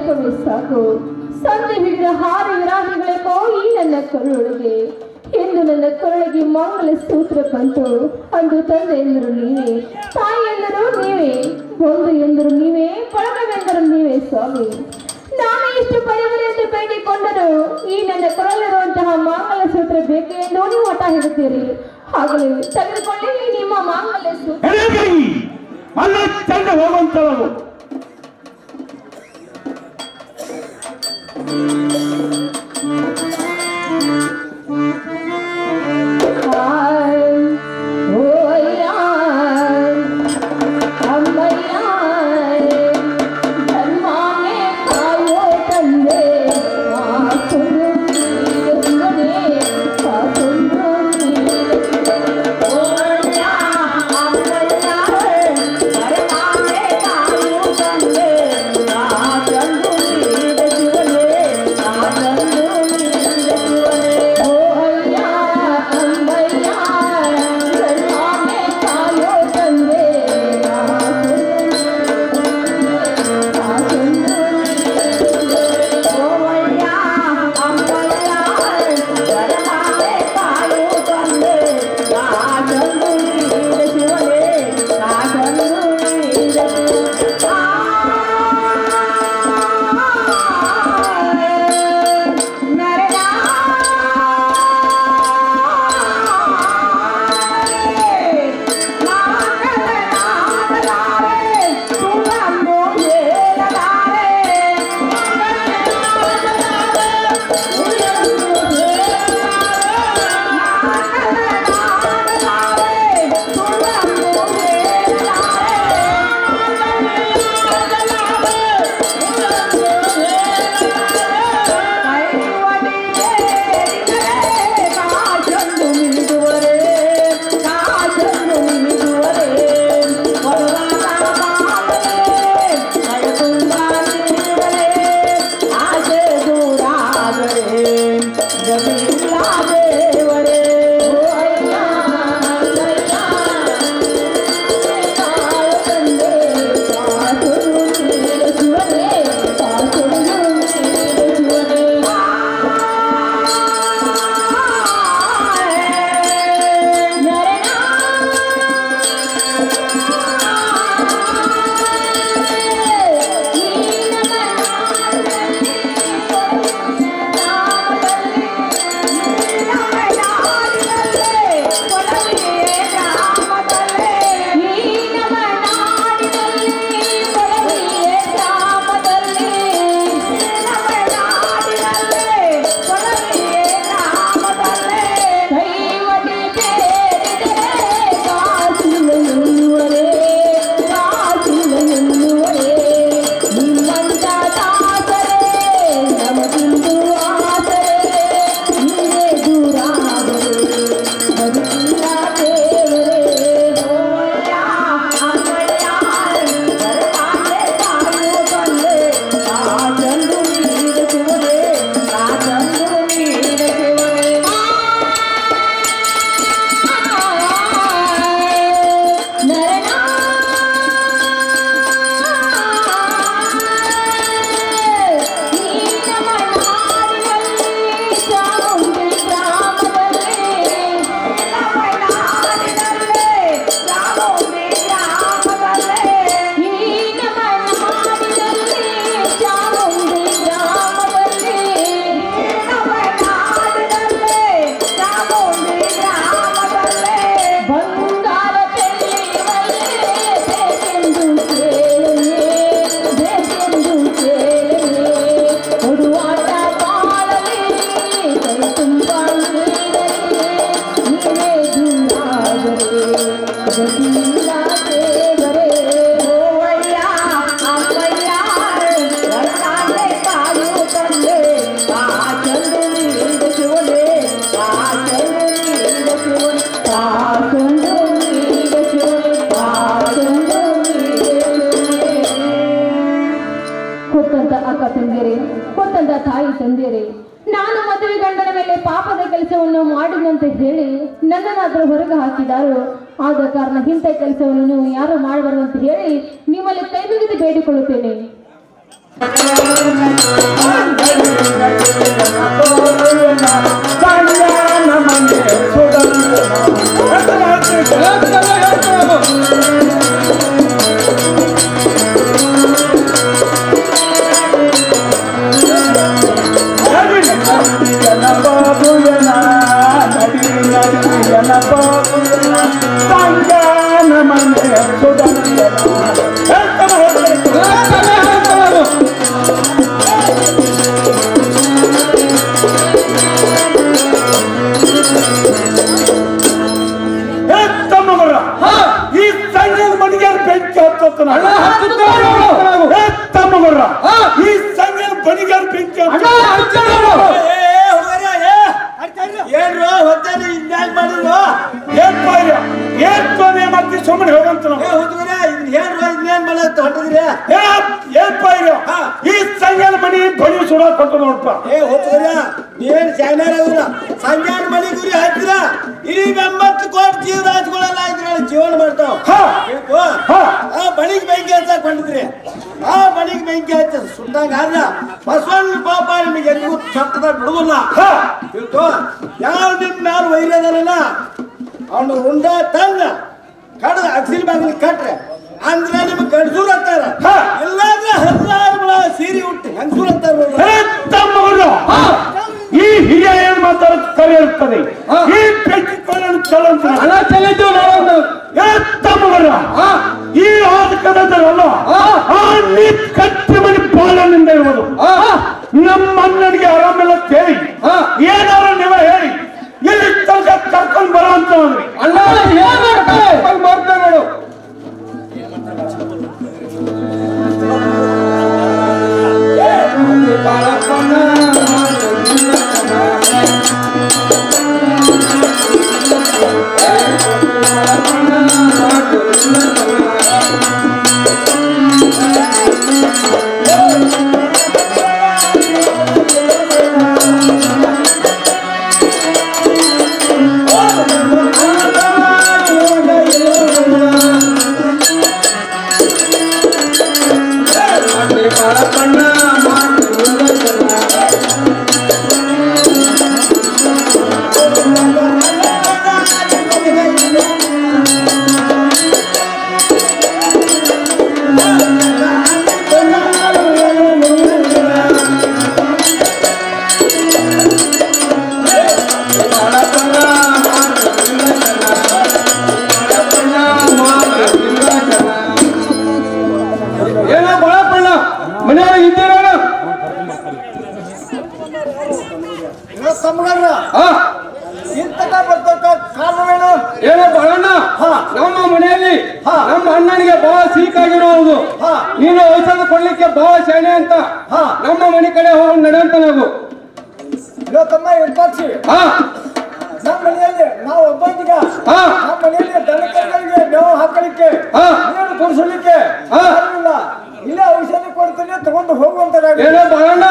ದೀಪವೇ ಸಾಕು ಸಂಜೆ ಹಿಡಿದ ಹಾರಿ ವಿರಾಮಿಗಳೆಂಬೋ ಈ ನನ್ನ ಕರುಳೊಳಗೆ ಎಂದು ನನ್ನ ಕರುಳಿಗೆ ಮಂಗಲ ಸೂತ್ರ ಬಂತು ಅಂದು ತಂದೆ ಎಂದರು ನೀವೇ ತಾಯಿ ಎಂದರು ನೀವೇ ಬಂಧು ಎಂದರು ನೀವೇ ಬಳಗವೆಂದರು ನೀವೇ ಸ್ವಾಮಿ ನಾನು ಎಷ್ಟು ಪರಿವರೆಂದು ಬೇಡಿಕೊಂಡರು ಈ ನನ್ನ ಕೊರಲಿರುವಂತಹ ಮಾಂಗಲ್ಯ ಸೂತ್ರ ಬೇಕು ಎಂದು ನೀವು ಹಠ ಹಿಡುತ್ತೀರಿ ಆಗಲೇ ತೆಗೆದುಕೊಳ್ಳಿ ನಿಮ್ಮ ಮಾಂಗಲ್ಯ ಸೂತ್ರ ತಾಯಿ ತಂದೆಯರೇ, ನಾನು ಮದುವೆ ಗಂಡನ ಮೇಲೆ ಪಾಪದ ಕೆಲಸವನ್ನು ಮಾಡಿದಂತೆ ಹೇಳಿ ನನ್ನನ್ನಾದರೂ ಹೊರಗೆ ಹಾಕಿದಾರೋ, ಆದ ಕಾರಣ ಇಂಥ ಕೆಲಸವನ್ನು ನೀವು ಯಾರು ಮಾಡಬಾರದು ಅಂತ ಹೇಳಿ ನಿಮ್ಮಲ್ಲಿ ಕೈ ಮುಗಿದು ಬೇಡಿಕೊಳ್ಳುತ್ತೇನೆ. ಈ ಸಂಘದ ಮನೆಗೆ ಬೆಂಕಿ ಹತ್ತೋತನ ತಮ್ಮಗರ ಈ ಸಂಘದ ಮನೆಗೆ ಬೆಂಕಿ ಏನ್ರು ಹೊತ್ತಾನೆ ಹಿಂಗ್ಯಾಕ್ ಮಾಡಿದ್ರು ಏನ್ ಮಾಡ್ತೀವಿ ಸುಮ್ಮನೆ ಹೋಗಂತ ಏನ್ ಮಾಡತ್ತ ಹೊಟ್ಟಿದ್ರಿ ಈ ಸಂಘದ ಮನಿ ಬಳಿ ಸುಡ ಕೊಟ್ಟು ನೋಡಪ್ಪ ನೀವೇನ್ ಚಾಯ್ನಾರ ಸಂಜಾನ ಮನಿ ಗುರಿ ಹಾಕಿದ್ರ ಇಡೀ 80 ಕೋಟಿ ಜೀವರಾಜ್ಗಳೆಲ್ಲ ಇದ್ರಲ್ಲಿ ಜೀವನ ಮಾಡ್ತಾವ ಆ ಬಣಿಗೆ ಬೆಂಕಿ ಹಚ್ಚಕ್ ಕೊಂಡಿದ್ರಿ ಆ ಬಣಿಗೆ ಬೆಂಕಿ ಹಚ್ಚ ಸುಟ್ಟಂಗ ಆದ್ರ ಬಸವಣ್ಣ ಪಾಪ ನಿಮಗೆ ಎಂದೂ ಚಪ್ಪದಾಗ ಬಿಡುವಲ್ಲ ತಿಳ್ಕೊ ಯಾವ ನಿಮ್ ಮ್ಯಾಲ ವೈರ್ಯದಲ್ಲ ಅವನು ಉಂಡ ತಂಗ ಕಡ ಅಕ್ಸಿಲ್ ಬಾಗಿಲಿ ಕಟ್ರೆ ಅಂದ್ರೆ ನಿಮ್ಗೆ ಗಡ್ಸೂರ್ ಅಂತಾರ ಇಲ್ಲಾಂದ್ರೆ 16 ಸೀರೆ ಹುಟ್ಟಿ ಹಂಗಸೂರ್ ಅಂತಾರ ಈ ಹಿರಿಯ ಏನ್ ಮಾತಾಡ ಕರೆ ಇರ್ತದೆ ಈ ಬೆಂಕಿ ಚಲೋ ತಮ್ಮಗರ ಈ ಆದ ಕದಲ್ಲ ನೀ ಕಟ್ಟಿ ಮನೆ ಬಾಳನಿಂದ ಇರುವುದು ನಮ್ಮ ಅಣ್ಣನಿಗೆ ಆರಾಮಿಲ್ಲ ಕೇಳಿ ಏನಾರ ನೀವ ಹೇಳಿ ಇಲ್ಲಿ ತನಕ ಕರ್ಕೊಂಡು ಬರೋ ಅಂತ ಮಾಡ್ತಾರೆ ನೋಡು ನಮ್ಮ ಮನೆಯಲ್ಲಿ ನಮ್ಮ ಅಣ್ಣನಿಗೆ ಬಹಳ ಸೀಕಾಗಿರೋದು ನೀನು ಔಷಧ ಕೊಡ್ಲಿಕ್ಕೆ ಬಹಳ ಶಾಣೆ ಅಂತ ನಮ್ಮ ಮನೆ ಕಡೆ ಹೋಗಿ ನಡೆಯಂತ ನಾವು ತಮ್ಮ ಎಡ್ಪಾಕ್ಷಿ ನಮ್ಮ ಮನೆಯಲ್ಲಿ ನಾವು ಒಬ್ಬಂದಿಗ ನಮ್ಮ ಮನೆಯಲ್ಲಿ ದನಕರುಗಳಿಗೆ ಮೇವು ಹಾಕಲಿಕ್ಕೆ ನೀರು ಕುಡಿಸಲಿಕ್ಕೆ ಇಲ್ಲ ಇಲ್ಲೇ ಔಷಧಿ ಕೊಡ್ತೀನಿ ತಗೊಂಡು ಹೋಗುವಂತ ಏನೋ ಬಾಳಣ್ಣ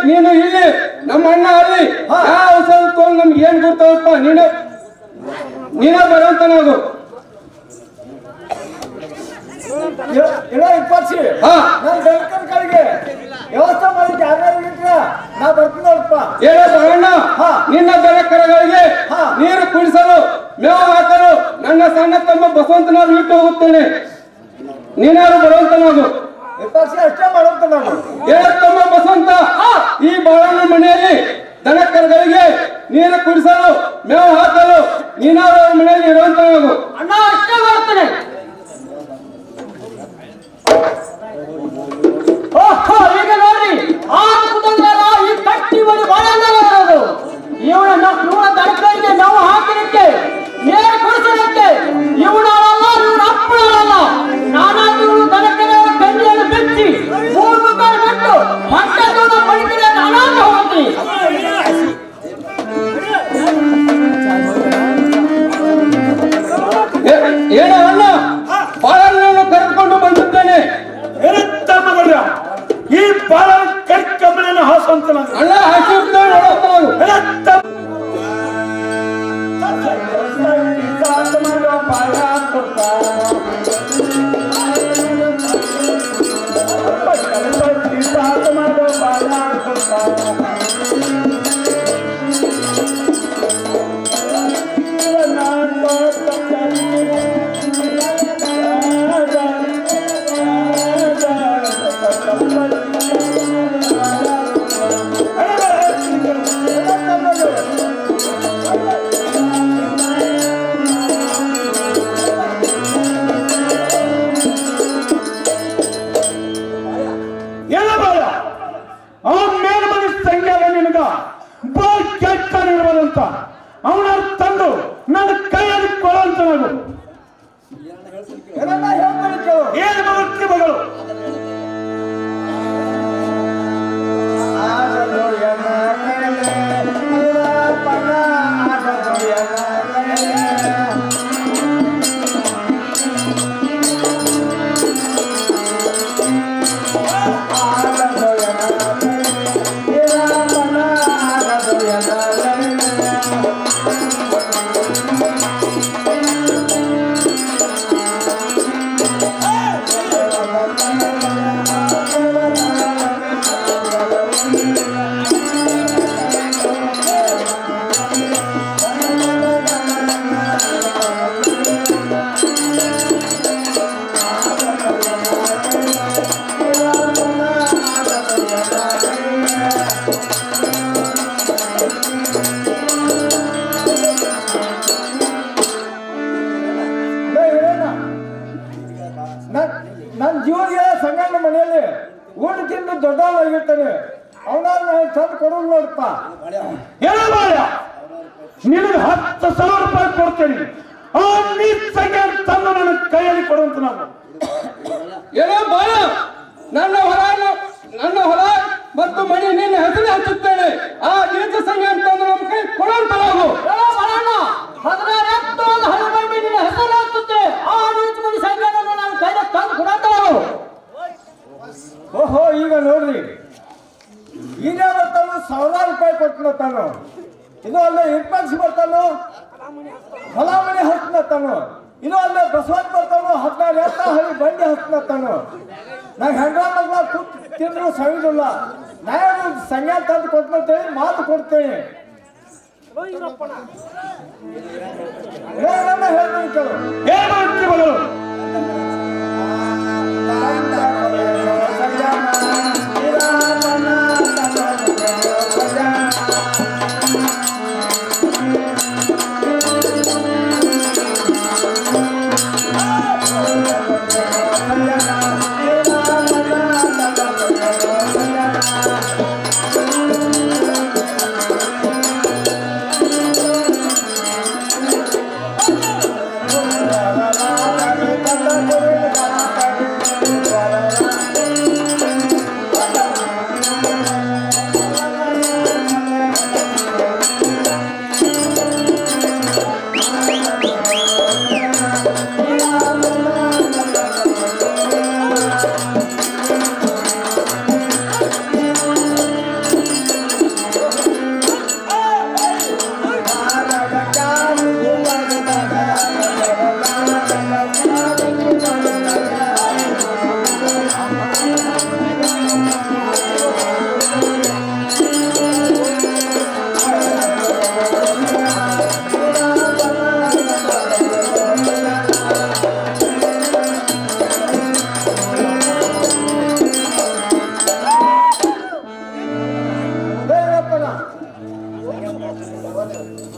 ನೀನು ಇಲ್ಲಿ ನಮ್ಮ ಅಣ್ಣ ಅಲ್ಲಿ ಯಾವ ಔಷಧ ತಗೊಂಡು ನಮ್ಗೆ ಏನ್ ಗೊತ್ತಾಗಪ್ಪ ನೀನೇ ಬರುವಂತ ನಾವು ಇಪ್ಪಾಕ್ಷಿ ನನ್ನ ದನಕರುಗಳಿಗೆ ವ್ಯವಸ್ಥೆ ಮಾಡಿಕ್ಕೆ ಯಾರು ನಾ ಬರ್ತೀನಿ ನೋಡಪ್ಪ ಏನೋ ಬಾಳಣ್ಣ ನಿನ್ನ ದನಕರುಗಳಿಗೆ ನೀರು ಕುಡಿಸಲು ಮೇವು ಹಾಕಲು ನನ್ನ ಸಣ್ಣ ತಮ್ಮ ಬಸವಂತನಾದ್ರು ಇಟ್ಟು ಹೋಗುತ್ತೇನೆ ನೀನಾರು ಬರುವಂತ ನಾವು ವಿಪಕ್ಷ ಅಷ್ಟೇ ಮಾಡುವಂತ ನಾನು ತಮ್ಮ ಬಸವಂತ ಈ ಬಾಳಣ್ಣ ಮನೆಯಲ್ಲಿ ದನಕರುಗಳಿಗೆ ನೀರು ಕುಡಿಸಲು ಮೇವು ಹಾಕಲು ನೀನಾರು ಮನೆಯಲ್ಲಿ ಇರುವಂತ ನಾವು ಅಣ್ಣ ಅಷ್ಟೇ ಮಾಡ್ತೇನೆ. ಈಗ ನೋಡ್ರಿ ಆ ಕುಟುಂಬದ ಈ ಕಟ್ಟಿ ಮನೆ ಬಾಳಣ್ಣ ಇವನ ದನಕರಿಗೆ ನಾವು ಹಾಕಲಿಕ್ಕೆ ನೀರು ಕುಡಿಸಲಿಕ್ಕೆ ಇವನಲ್ಲ ಇವನ ಅಪ್ಪನಲ್ಲ ನಾನಾದ್ರೂ ದನಕರ ಕಣ್ಣಿಯನ್ನು ಬಿಚ್ಚಿ ಮೂರು ಮುಖಾರು ಬಿಟ್ಟು ಮಟ್ಟದ ಮಡಿಕೆ ನಾನಾದ್ರೂ ಹೋಗ್ತೀನಿ. ಏನ ಅಣ್ಣ ಹೇಳ್ತಾನೆ ಕೇಳು. ಏನು ಮುಖ್ಯ ಮಗಳು ನನ್ನ ಜೀವನಿಗೆ ಸಂಗಣ್ಣ ಮನೆಯಲ್ಲಿ ಊಟ ತಿಂದು ದೊಡ್ಡವನಾಗಿರ್ತಾನೆ. ಅವನ ತಂದು ಕೊಡೋದು ನೋಡಪ್ಪ. ನಿನಗೆ 10,000 ರೂಪಾಯಿ ಕೊಡ್ತೇನೆ. ಆ ನೀತ್ ಸಂಖ್ಯೆ ತಂದು ನನ್ನ ಕೈಯಲ್ಲಿ ಕೊಡುವಂತ ನಾನು ಏನೋ ಬಾಳ ನನ್ನ ಹೊಲ ಮತ್ತು ಮನೆ ನಿನ್ನ ಹೆಸರು ಹಚ್ಚುತ್ತೇನೆ. ಆ ನೀಚ ಸಂಖ್ಯೆ ಅಂತಂದು ನಮ್ಮ ಕೈ ಕೊಡುವಂತ ನಾವು 16 ಎತ್ತು ಒಂದು ಹಲವಾರು ನಿನ್ನ ಹೆಸರು ಹಚ್ಚುತ್ತೆ. ಆ ನೀಚ ಮನೆ ಸಂಗಣ್ಣನ ನಾನು ಕೈದ ತಂದು ಕೊಡಂತಾವು. ಓಹೋ, ಈಗ ನೋಡ್ರಿ, ಈಗ ಬರ್ತಾನು 1,000 ರೂಪಾಯಿ ಕೊಟ್ಟು ಇದು ಅಲ್ಲೇ ಇನ್ಪೆಕ್ಸ್ ಬರ್ತಾನು, ಹೊಲ ಮನೆ ಹಚ್ತಾನು. ಇದು ಅಲ್ಲೇ ಬಸವತ್ ಬರ್ತಾನು, 16 ಎತ್ತ ಹಳಿ ಬಂಡಿ ಹಚ್ತಾನು. ನಂಗೆ ಹೆಂಗ ಮಗಳ ಕೂತ್ ತಿಂದ್ರು ಸವಿದಿಲ್ಲ. ನಾನು ಸಂಜ್ಞಾ ತಂದು ಕೊಡ್ತೇನೆ, ಮಾತು ಕೊಡ್ತೇನೆ. ಹೇಳ್ತೀನಿ ಕೇಳು. ಏನು ಮುಖ್ಯ ಮಗಳು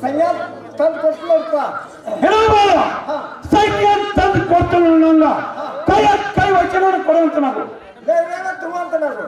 ಸಂಖ್ಯೆ ತಂದು ಕೊಡ್ತೇನೆ. ನನ್ನ ಕೈ ವಚನ ಕೊಡುವಂತ ನಾವು ತಗೊಂತ ನಾವು